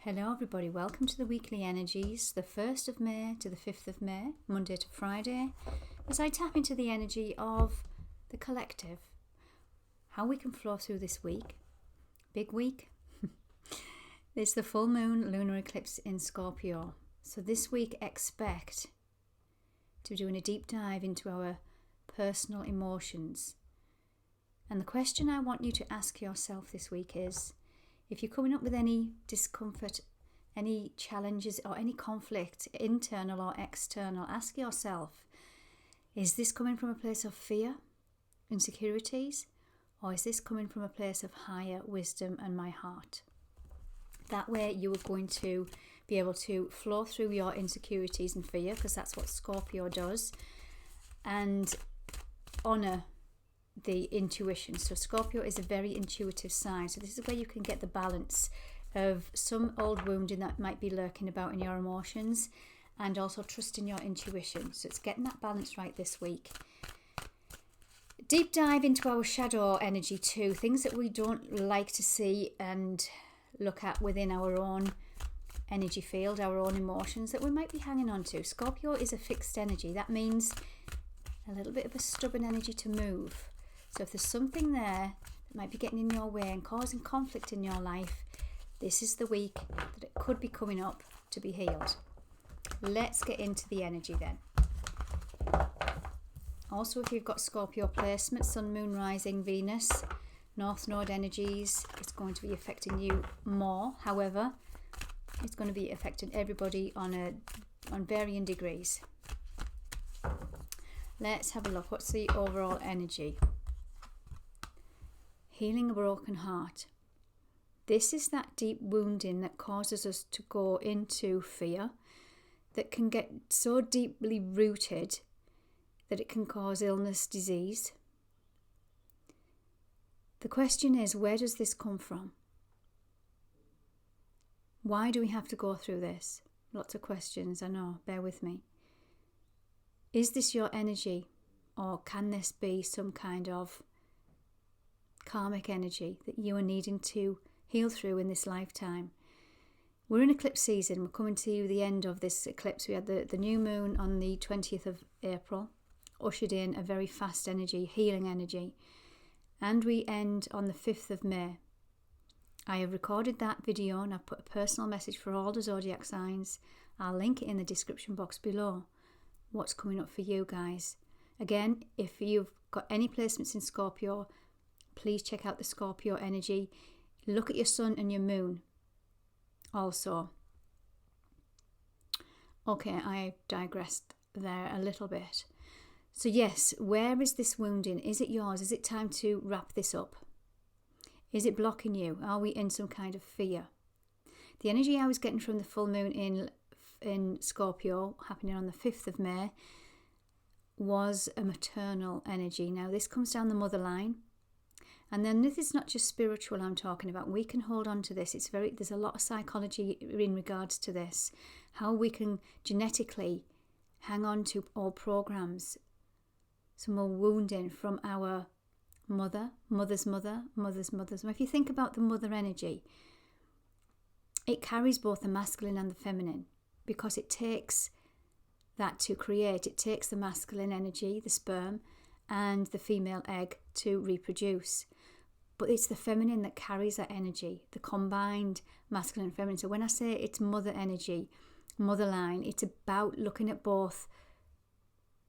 Hello everybody, welcome to the weekly energies, the 1st of May to the 5th of May, Monday to Friday, as I tap into the energy of the collective, how we can flow through this week. Big week. It's the full moon lunar eclipse in Scorpio. So this week expect to be doing a deep dive into our personal emotions. And the question I want you to ask yourself this week is, if you're coming up with any discomfort, any challenges or any conflict, internal or external, ask yourself, is this coming from a place of fear, insecurities, or is this coming from a place of higher wisdom and my heart? That way you are going to be able to flow through your insecurities and fear, because that's what Scorpio does, and honour the intuition. So Scorpio is a very intuitive sign. So this is where you can get the balance of some old wounding that might be lurking about in your emotions, and also trusting your intuition. So it's getting that balance right this week. Deep dive into our shadow energy too, things that we don't like to see and look at within our own energy field, our own emotions that we might be hanging on to. Scorpio is a fixed energy. That means a little bit of a stubborn energy to move. So if there's something there that might be getting in your way and causing conflict in your life, this is the week that it could be coming up to be healed. Let's get into the energy then. Also, if you've got Scorpio placement, Sun, Moon, Rising, Venus, North Node energies, it's going to be affecting you more. However, it's going to be affecting everybody on varying degrees. Let's have a look. What's the overall energy? Healing a broken heart. This is that deep wounding that causes us to go into fear, that can get so deeply rooted that it can cause illness, disease. The question is, where does this come from? Why do we have to go through this? Lots of questions, I know, bear with me. Is this your energy, or can this be some kind of karmic energy that you are needing to heal through in this lifetime? We're in eclipse season. We're coming to the end of this eclipse. We had the new moon on the 20th of April, ushered in a very fast energy, healing energy, and we end on the 5th of May. I have recorded that video and I've put a personal message for all the zodiac signs. I'll link it in the description box below. What's coming up for you guys? Again, if you've got any placements in Scorpio, please check out the Scorpio energy. Look at your sun and your moon also. Okay, I digressed there a little bit. So yes, where is this wounding? Is it yours? Is it time to wrap this up? Is it blocking you? Are we in some kind of fear? The energy I was getting from the full moon in Scorpio, happening on the 5th of May, was a maternal energy. Now this comes down the mother line. And then this is not just spiritual I'm talking about. We can hold on to this. There's a lot of psychology in regards to this. How we can genetically hang on to old programs, some more wounding from our mother's mother. And if you think about the mother energy, it carries both the masculine and the feminine, because it takes that to create. It takes the masculine energy, the sperm, and the female egg to reproduce. But it's the feminine that carries that energy, the combined masculine and feminine. So when I say it's mother energy, mother line, it's about looking at both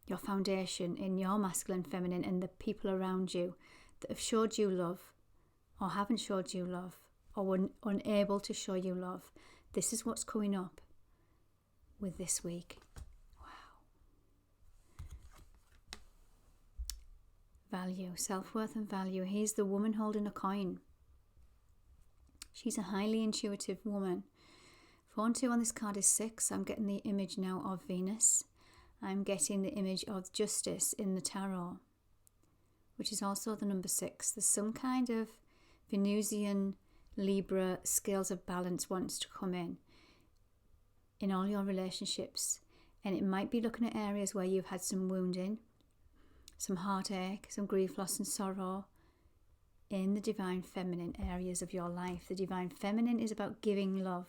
your foundation in your masculine, feminine, and the people around you that have showed you love or haven't showed you love or were unable to show you love. This is what's coming up with this week. Value, self-worth and value. Here's the woman holding a coin. She's a highly intuitive woman. 4 and 2 on this card is 6. I'm getting the image now of Venus. I'm getting the image of justice in the tarot, which is also the number 6. There's some kind of Venusian Libra scales of balance wants to come in all your relationships. And it might be looking at areas where you've had some wounding, some heartache, some grief, loss and sorrow in the divine feminine areas of your life. The divine feminine is about giving love,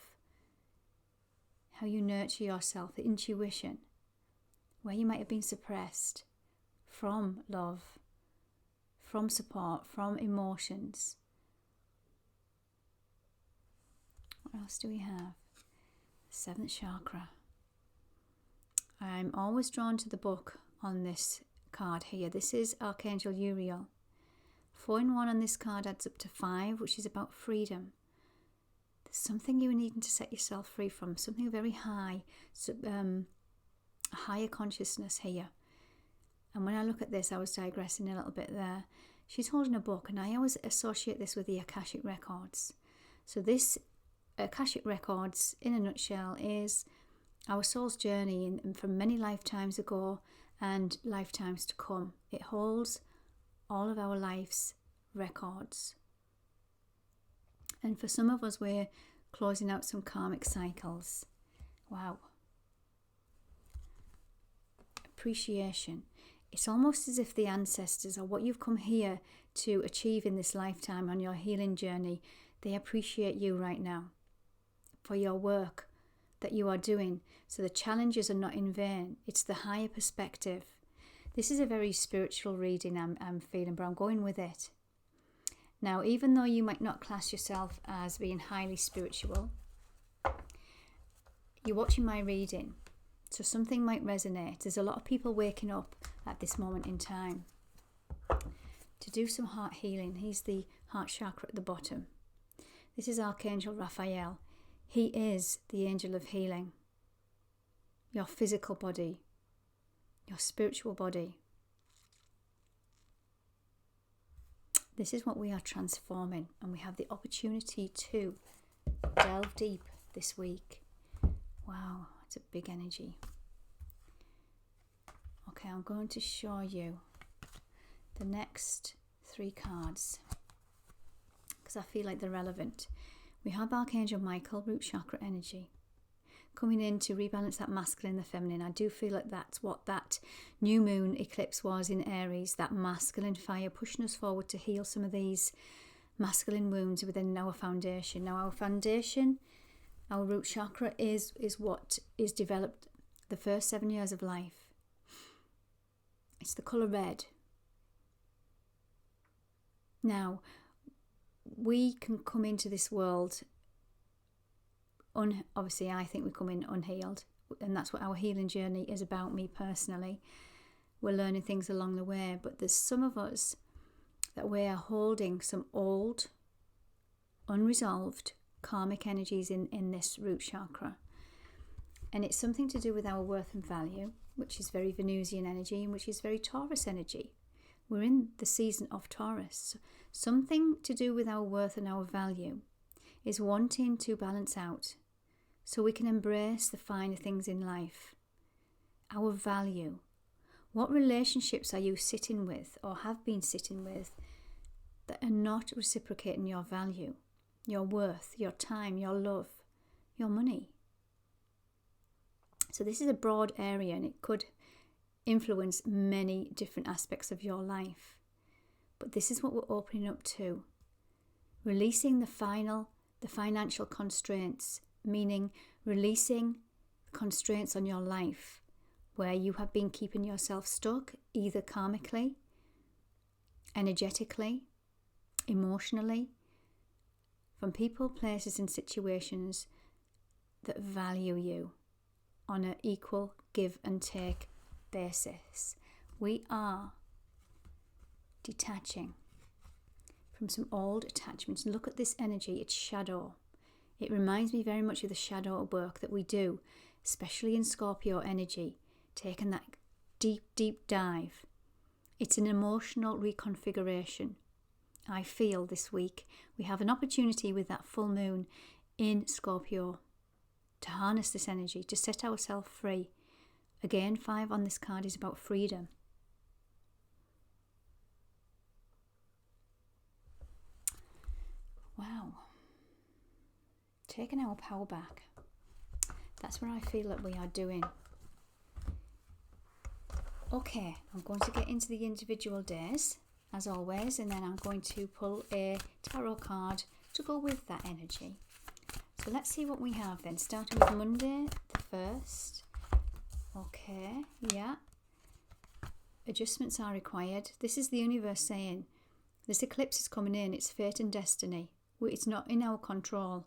how you nurture yourself, the intuition, where you might have been suppressed from love, from support, from emotions. What else do we have? Seventh chakra. I'm always drawn to the book on this card here. This is Archangel Uriel. 4 in 1 on this card adds up to 5, which is about freedom. There's something you're needing to set yourself free from, something very high, a higher consciousness here. And when I look at this, I was digressing a little bit there. She's holding a book, and I always associate this with the Akashic Records. So this Akashic Records, in a nutshell, is our soul's journey from many lifetimes ago and lifetimes to come. It holds all of our life's records. And for some of us, we're closing out some karmic cycles. Wow. Appreciation. It's almost as if the ancestors, or what you've come here to achieve in this lifetime on your healing journey, they appreciate you right now for your work that you are doing. So the challenges are not in vain. It's the higher perspective. This is a very spiritual reading I'm feeling, but I'm going with it. Now, even though you might not class yourself as being highly spiritual, you're watching my reading, so something might resonate. There's a lot of people waking up at this moment in time to do some heart healing. He's the heart chakra at the bottom. This is Archangel Raphael. He is the angel of healing. Your physical body, your spiritual body. This is what we are transforming, and we have the opportunity to delve deep this week. Wow, it's a big energy. Okay, I'm going to show you the next 3 cards because I feel like they're relevant. We have Archangel Michael, root chakra energy, coming in to rebalance that masculine and the feminine. I do feel like that's what that new moon eclipse was in Aries, that masculine fire pushing us forward to heal some of these masculine wounds within our foundation. Now, our foundation, our root chakra is what is developed the first 7 years of life. It's the colour red. Now, we can come into this world, obviously I think we come in unhealed, and that's what our healing journey is about. Me personally, we're learning things along the way, but there's some of us that we are holding some old, unresolved karmic energies in this root chakra, and it's something to do with our worth and value, which is very Venusian energy and which is very Taurus energy. We're in the season of Taurus. Something to do with our worth and our value is wanting to balance out so we can embrace the finer things in life. Our value. What relationships are you sitting with or have been sitting with that are not reciprocating your value, your worth, your time, your love, your money? So this is a broad area, and it could influence many different aspects of your life. But this is what we're opening up to. Releasing the financial constraints, meaning releasing constraints on your life where you have been keeping yourself stuck, either karmically, energetically, emotionally, from people, places and situations that value you on an equal give and take basis. We are detaching from some old attachments. Look at this energy, it's shadow. It reminds me very much of the shadow work that we do, especially in Scorpio energy, taking that deep dive. It's an emotional reconfiguration. I feel this week we have an opportunity with that full moon in Scorpio to harness this energy, to set ourselves free. Again, 5 on this card is about freedom. Wow. Taking our power back. That's what I feel that we are doing. Okay, I'm going to get into the individual days, as always, and then I'm going to pull a tarot card to go with that energy. So So let's see what we have then. Starting with Monday the 1st. Okay, yeah. Adjustments are required. This is the universe saying, this eclipse is coming in. It's fate and destiny. It's not in our control.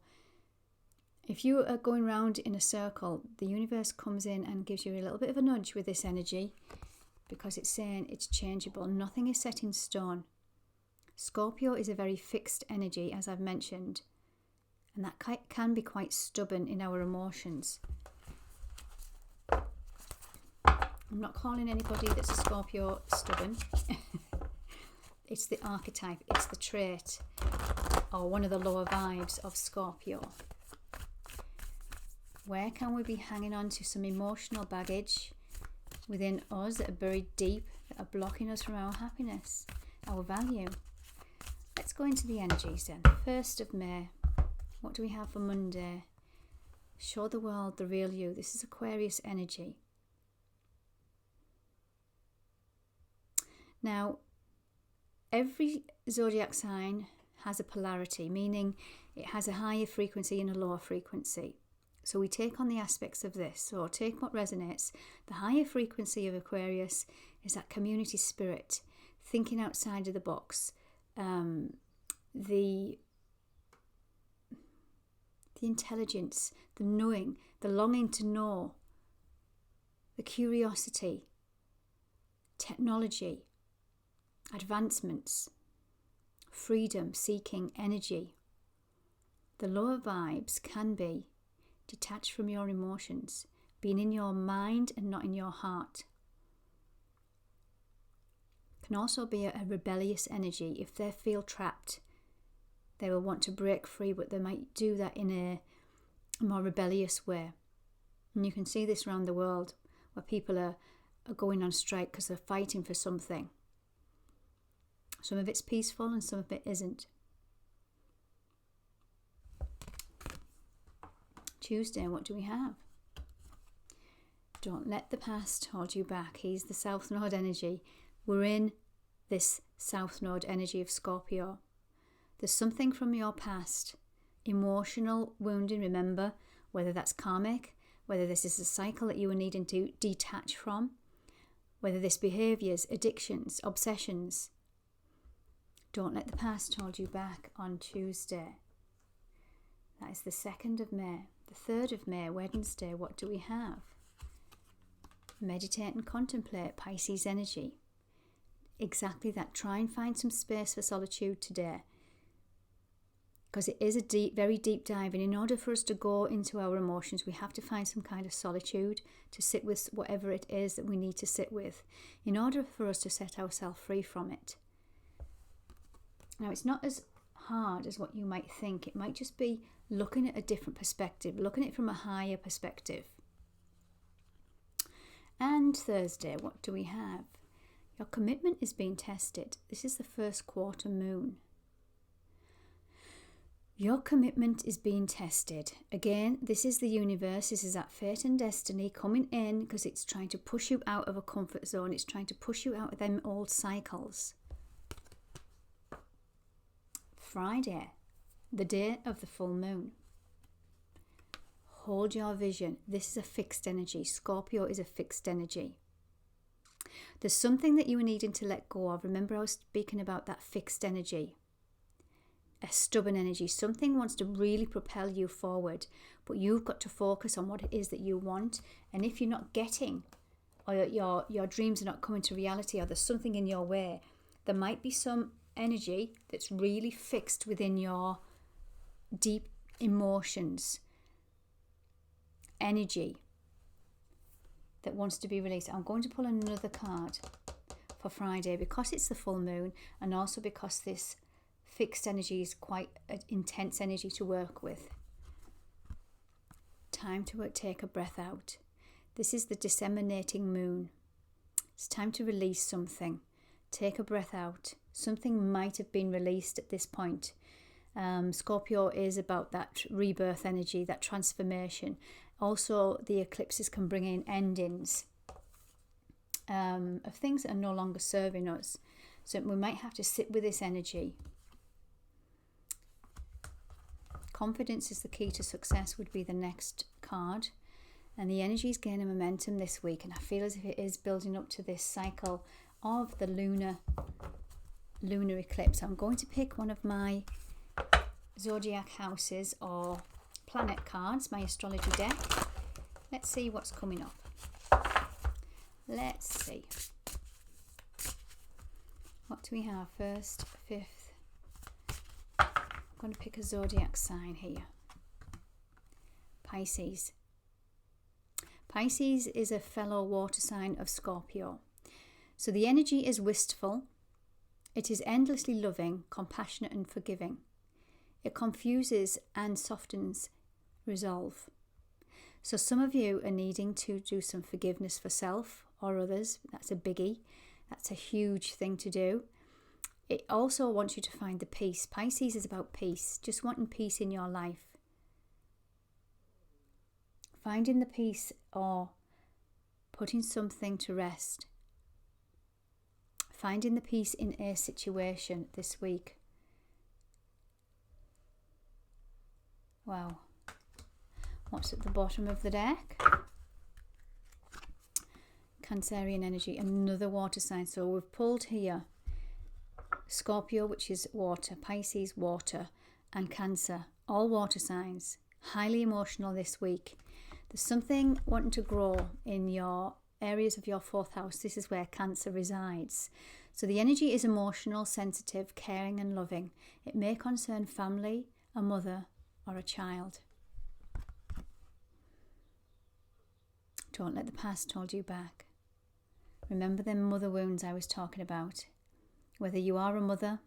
If you are going round in a circle, the universe comes in and gives you a little bit of a nudge with this energy, because it's saying it's changeable. Nothing is set in stone. Scorpio is a very fixed energy, as I've mentioned, and that can be quite stubborn in our emotions. I'm not calling anybody that's a Scorpio stubborn. It's the archetype, it's the trait, or one of the lower vibes of Scorpio. Where can we be hanging on to some emotional baggage within us that are buried deep, that are blocking us from our happiness, our value? Let's go into the energies then. 1st of May. What do we have for Monday? Show the world the real you. This is Aquarius energy. Now, every zodiac sign has a polarity, meaning it has a higher frequency and a lower frequency. So we take on the aspects of this, or take what resonates. The higher frequency of Aquarius is that community spirit, thinking outside of the box, the intelligence, the knowing, the longing to know, the curiosity, technology, advancements, freedom seeking energy. The lower vibes can be detached from your emotions, being in your mind and not in your heart. Can also be a rebellious energy. If they feel trapped, they will want to break free, but they might do that in a more rebellious way. And you can see this around the world, where people are going on strike because they're fighting for something. Some of it's peaceful and some of it isn't. Tuesday, what do we have? Don't let the past hold you back. He's the South Node energy. We're in this South Node energy of Scorpio. There's something from your past, emotional wounding, remember, whether that's karmic, whether this is a cycle that you are needing to detach from, whether this behaviours, addictions, obsessions. Don't let the past hold you back on Tuesday. That is the 2nd of May. The 3rd of May, Wednesday, what do we have? Meditate and contemplate, Pisces energy. Exactly that. Try and find some space for solitude today, because it is a very deep dive, and in order for us to go into our emotions, we have to find some kind of solitude to sit with whatever it is that we need to sit with, in order for us to set ourselves free from it. Now, it's not as hard as what you might think. It might just be looking at a different perspective, looking at it from a higher perspective. And Thursday, what do we have? Your commitment is being tested. This is the 1st quarter moon. Your commitment is being tested. Again, this is the universe. This is that fate and destiny coming in, because it's trying to push you out of a comfort zone. It's trying to push you out of them old cycles. Friday, the day of the full moon. Hold your vision. This is a fixed energy. Scorpio is a fixed energy. There's something that you are needing to let go of. Remember, I was speaking about that fixed energy. A stubborn energy. Something wants to really propel you forward, but you've got to focus on what it is that you want. And if you're not getting, or your dreams are not coming to reality, or there's something in your way, there might be some energy that's really fixed within your deep emotions, energy that wants to be released. I'm going to pull another card for Friday, because it's the full moon, and also because this fixed energy is quite an intense energy to work with. Time to take a breath out. This is the disseminating moon. It's time to release something. Take a breath out. Something might have been released at this point. Scorpio is about that rebirth energy, that transformation. Also, the eclipses can bring in endings of things that are no longer serving us. So we might have to sit with this energy. Confidence is the key to success would be the next card. And the energy is gaining momentum this week. And I feel as if it is building up to this cycle of the lunar eclipse. I'm going to pick one of my zodiac houses or planet cards, my astrology deck. Let's see what's coming up. Let's see. What do we have? First, fifth. I'm going to pick a zodiac sign here. Pisces. Pisces is a fellow water sign of Scorpio. So the energy is wistful. It is endlessly loving, compassionate and forgiving. It confuses and softens resolve. So some of you are needing to do some forgiveness for self or others. That's a biggie. That's a huge thing to do. It also wants you to find the peace. Pisces is about peace, just wanting peace in your life. Finding the peace or putting something to rest. Finding the peace in a situation this week. Wow. What's at the bottom of the deck? Cancerian energy, another water sign. So we've pulled here Scorpio, which is water, Pisces, water, and Cancer, all water signs. Highly emotional this week. There's something wanting to grow in your areas of your fourth house. This is where Cancer resides. So the energy is emotional, sensitive, caring and loving. It may concern family, a mother or a child. Don't let the past hold you back. Remember them mother wounds I was talking about. Whether you are a mother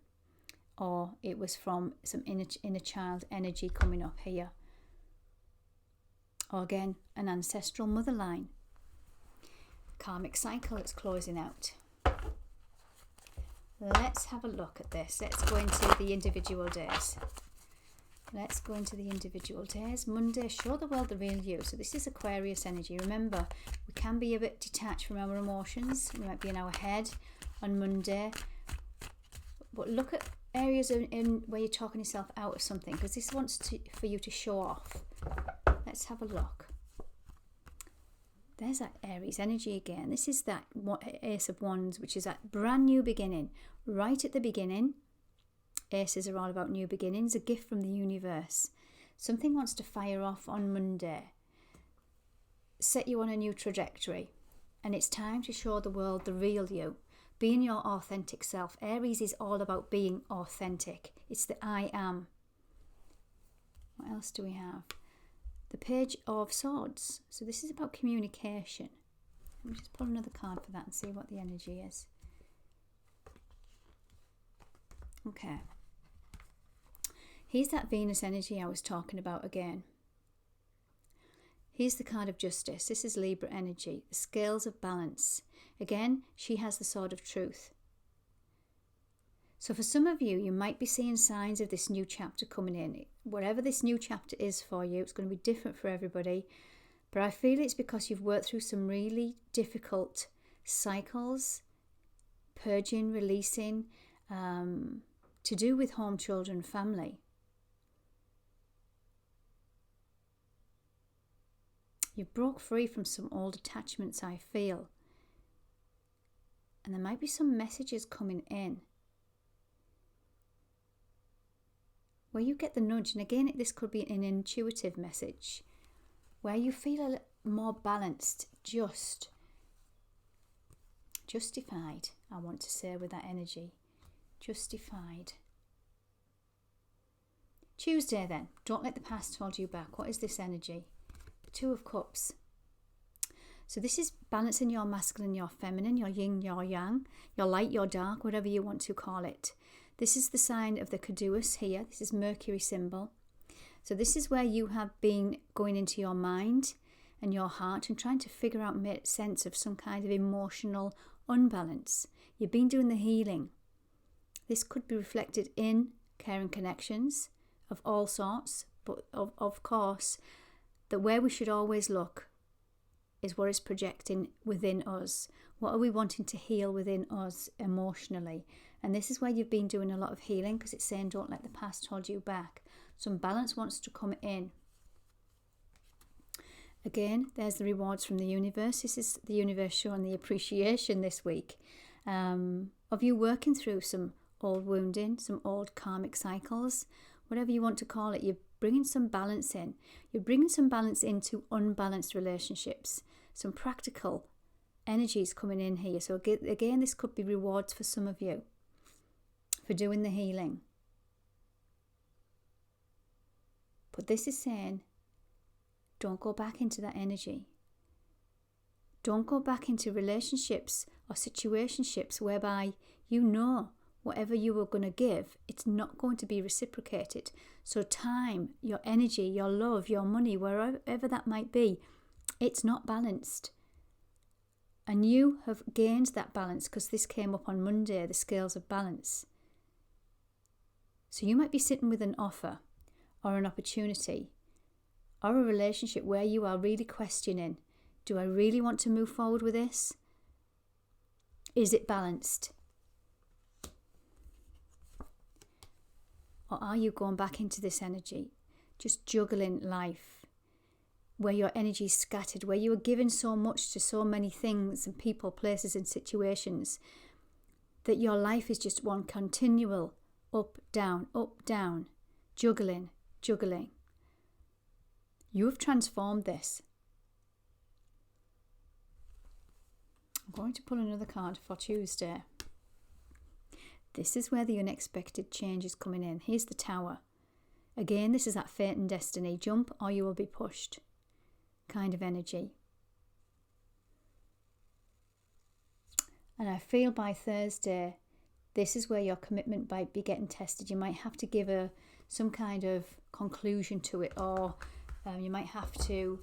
or it was from some inner child energy coming up here. Or again, an ancestral mother line. Karmic cycle that's closing out. Let's have a look at this. Let's go into the individual days. Let's go into the individual days. Monday, show the world the real you. So this is Aquarius energy. Remember, we can be a bit detached from our emotions. We might be in our head on Monday. But look at areas in where you're talking yourself out of something, because this wants for you to show off. Let's have a look. There's that Aries energy again. This is that Ace of Wands, which is that brand new beginning. Right at the beginning, Aces are all about new beginnings, a gift from the universe. Something wants to fire off on Monday. Set you on a new trajectory. And it's time to show the world the real you. Being your authentic self. Aries is all about being authentic. It's the I am. What else do we have? The Page of Swords. So this is about communication. Let me just pull another card for that and see what the energy is. Okay. Here's that Venus energy I was talking about again. Here's the card of Justice. This is Libra energy. The scales of balance. Again, she has the sword of truth. So for some of you, you might be seeing signs of this new chapter coming in. Whatever this new chapter is for you, it's going to be different for everybody. But I feel it's because you've worked through some really difficult cycles, purging, releasing, to do with home, children, family. You broke free from some old attachments, I feel. And there might be some messages coming in where you get the nudge. And again, this could be an intuitive message where you feel a little more balanced, justified, I want to say, with that energy. Justified. Tuesday then. Don't let the past hold you back. What is this energy? The Two of Cups. So this is balancing your masculine, your feminine, your yin, your yang, your light, your dark, whatever you want to call it. This is the sign of the caduceus here. This is Mercury symbol. So this is where you have been going into your mind and your heart and trying to figure out, make sense of some kind of emotional unbalance. You've been doing the healing. This could be reflected in caring connections of all sorts, but of course, that where we should always look is what is projecting within us. What are we wanting to heal within us emotionally? And this is where you've been doing a lot of healing, because it's saying don't let the past hold you back. Some balance wants to come in. Again, there's the rewards from the universe. This is the universe showing the appreciation this week of you working through some old wounding, some old karmic cycles, whatever you want to call it. You're bringing some balance in. You're bringing some balance into unbalanced relationships. Some practical energies coming in here. So again, this could be rewards for some of you for doing the healing. But this is saying, don't go back into that energy. Don't go back into relationships or situationships whereby you know whatever you were going to give, it's not going to be reciprocated. So time, your energy, your love, your money, wherever that might be, it's not balanced. And you have gained that balance because this came up on Monday, the scales of balance. So you might be sitting with an offer or an opportunity or a relationship where you are really questioning, do I really want to move forward with this? Is it balanced? Or are you going back into this energy, just juggling life, where your energy is scattered, where you are given so much to so many things and people, places and situations, that your life is just one continual up, down, juggling. You have transformed this. I'm going to pull another card for Tuesday. This is where the unexpected change is coming in. Here's the Tower. Again, this is that fate and destiny. Jump or you will be pushed kind of energy. And I feel by Thursday, this is where your commitment might be getting tested. You might have to give some kind of conclusion to it, or you might have to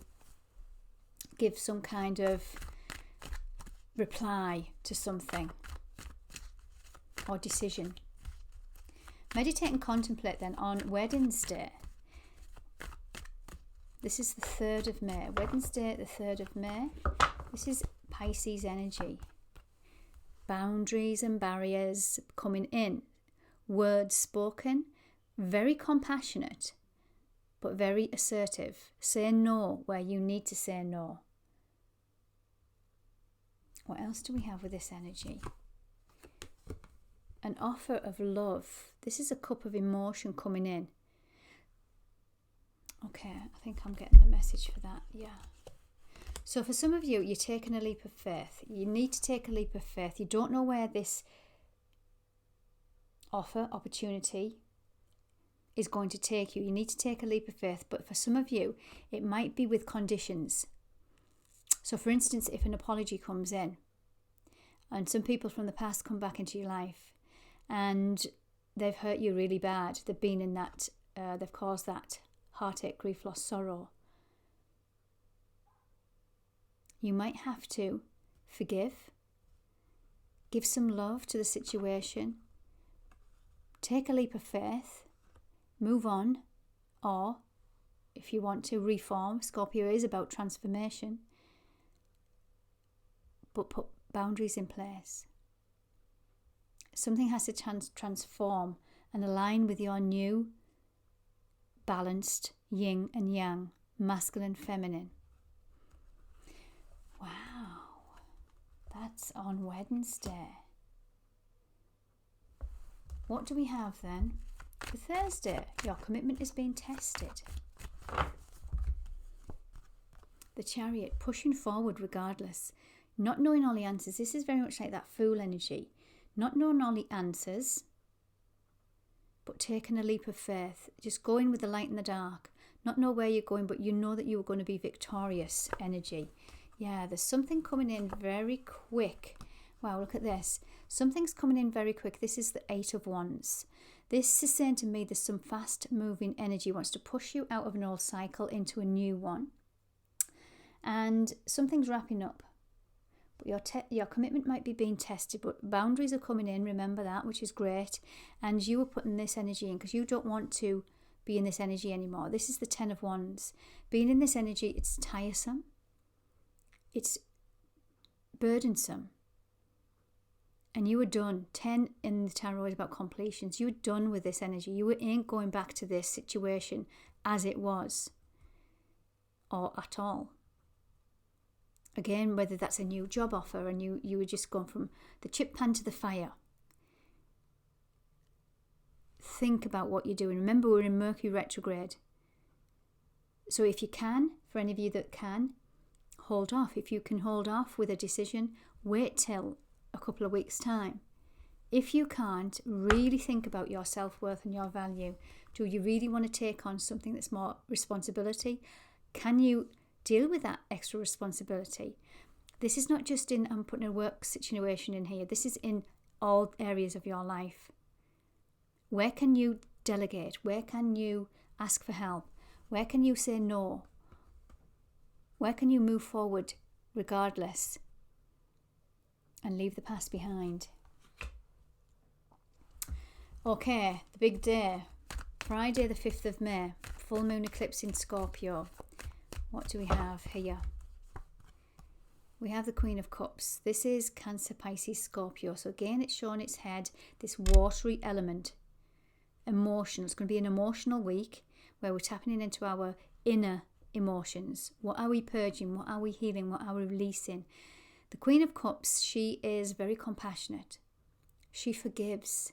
give some kind of reply to something or decision. Meditate and contemplate then on Wednesday. This is the 3rd of May. Wednesday, the 3rd of May. This is Pisces energy. Boundaries and barriers coming in. Words spoken. Very compassionate, but very assertive. Say no where you need to say no. What else do we have with this energy? An offer of love. This is a cup of emotion coming in. Okay, I think I'm getting a message for that. Yeah. So for some of you, you're taking a leap of faith. You need to take a leap of faith. You don't know where this offer, opportunity is going to take you. You need to take a leap of faith. But for some of you, it might be with conditions. So for instance, if an apology comes in and some people from the past come back into your life and they've hurt you really bad, they've been in that, they've caused that heartache, grief, loss, sorrow. You might have to forgive, give some love to the situation, take a leap of faith, move on, or if you want to reform, Scorpio is about transformation, but put boundaries in place. Something has to transform and align with your new balanced yin and yang, masculine, feminine. Wow, that's on Wednesday. What do we have then? For Thursday, your commitment is being tested. The Chariot, pushing forward regardless, not knowing all the answers. This is very much like that Fool energy. Not knowing all the answers, but taking a leap of faith. Just going with the light in the dark. Not know where you're going, but you know that you are going to be victorious energy. Yeah, there's something coming in very quick. Wow, look at this. Something's coming in very quick. This is the 8 of Wands. This is saying to me there's some fast-moving energy. Wants to push you out of an old cycle into a new one. And something's wrapping up. But your commitment might be being tested, but boundaries are coming in, remember that, which is great. And you are putting this energy in because you don't want to be in this energy anymore. This is the 10 of Wands. Being in this energy, it's tiresome. It's burdensome. And you were done. 10 in the tarot is about completions. You were done with this energy. You ain't going back to this situation as it was, or at all. Again, whether that's a new job offer and you were just going from the chip pan to the fire. Think about what you're doing. Remember, we're in Mercury retrograde. So if you can, for any of you that can, hold off. If you can hold off with a decision, wait till a couple of weeks' time. If you can't, really think about your self-worth and your value. Do you really want to take on something that's more responsibility? Can you deal with that extra responsibility? This is not just in, I'm putting a work situation in here. This is in all areas of your life. Where can you delegate? Where can you ask for help? Where can you say no? Where can you move forward regardless and leave the past behind? Okay, the big day. Friday the 5th of May. Full moon eclipse in Scorpio. What do we have here? We have the Queen of Cups. This is Cancer, Pisces, Scorpio. So again, it's showing its head, this watery element. Emotional. It's going to be an emotional week where we're tapping into our inner emotions. What are we purging? What are we healing? What are we releasing? The Queen of Cups, she is very compassionate. She forgives.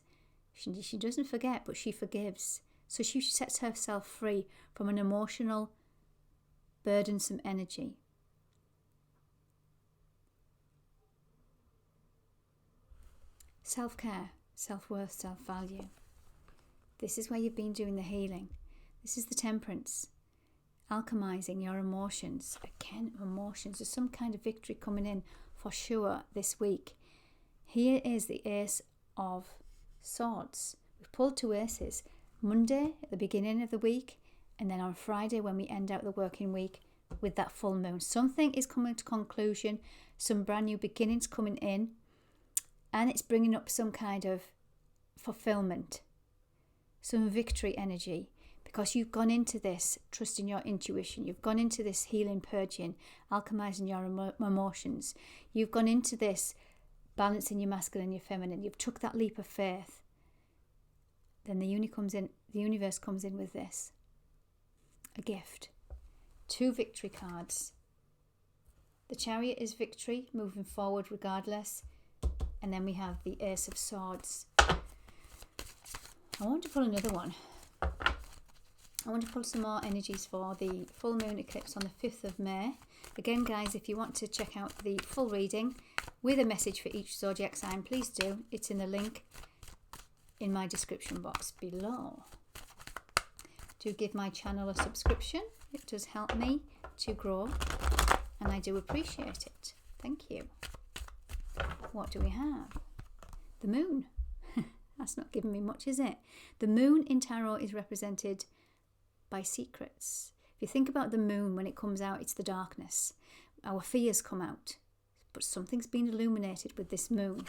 She doesn't forget, but she forgives. So she sets herself free from an emotional, burdensome energy. Self-care, self-worth, self-value. This is where you've been doing the healing. This is the Temperance. Alchemizing your emotions. Again, emotions. There's some kind of victory coming in for sure this week. Here is the Ace of Swords. We've pulled 2 aces. Monday at the beginning of the week, and then on Friday when we end out the working week with that full moon. Something is coming to conclusion. Some brand new beginnings coming in. And it's bringing up some kind of fulfillment. Some victory energy. Because you've gone into this trusting your intuition. You've gone into this healing, purging, alchemizing your emotions. You've gone into this balancing your masculine and your feminine. You've took that leap of faith. Then the universe comes in with this. A gift. 2 victory cards. The Chariot is victory, moving forward regardless. And then we have the Ace of Swords. I want to pull another one. I want to pull some more energies for the full moon eclipse on the 5th of May. Again, guys, if you want to check out the full reading with a message for each zodiac sign, please do. It's in the link in my description box below. Do give my channel a subscription. It does help me to grow, and I do appreciate it. Thank you. What do we have? The moon. That's not giving me much, is it? The moon in tarot is represented by secrets. If you think about the moon, when it comes out, it's the darkness. Our fears come out. But something's been illuminated with this moon.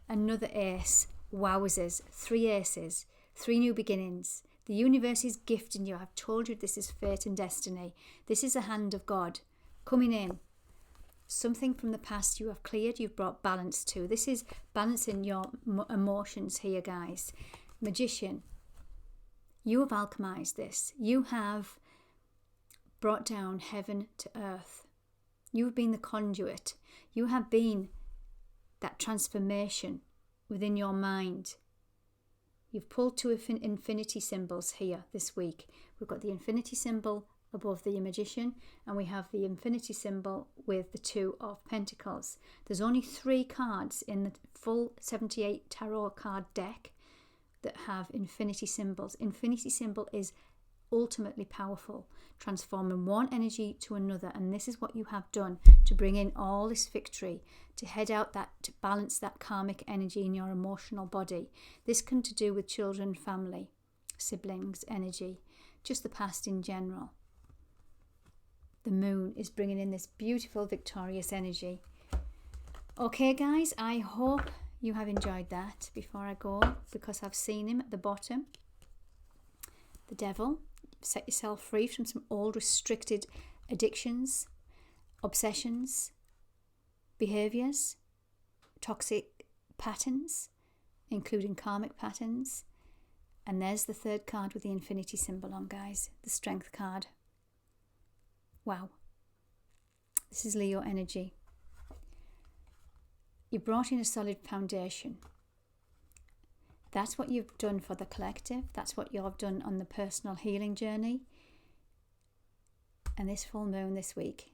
Another ace. Wowzers. 3 aces. 3 new beginnings. The universe is gifting you. I've told you this is fate and destiny. This is a hand of God coming in. Something from the past you have cleared, you've brought balance to. This is balancing your emotions here, guys. Magician. You have alchemized this. You have brought down heaven to earth. You have been the conduit. You have been that transformation within your mind. You've pulled 2 infinity symbols here this week. We've got the infinity symbol above the magician, and we have the infinity symbol with the 2 of Pentacles. There's only 3 cards in the full 78 tarot card deck that have infinity symbols. Infinity symbol is ultimately powerful, transforming one energy to another, and this is what you have done to bring in all this victory, to head out that, to balance that karmic energy in your emotional body. This can to do with children, family, siblings, energy, just the past in general. The moon is bringing in this beautiful victorious energy. Okay, guys, I hope you have enjoyed that. Before I go, because I've seen him at the bottom, the devil. Set yourself free from some old restricted addictions, obsessions, behaviors. toxic patterns, including karmic patterns. And there's the third card with the infinity symbol on, guys, the strength card. Wow. This is Leo energy. You brought in a solid foundation. That's what you've done for the collective. That's what you've done on the personal healing journey. And this full moon this week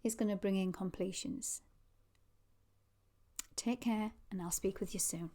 is going to bring in completions. Take care, and I'll speak with you soon.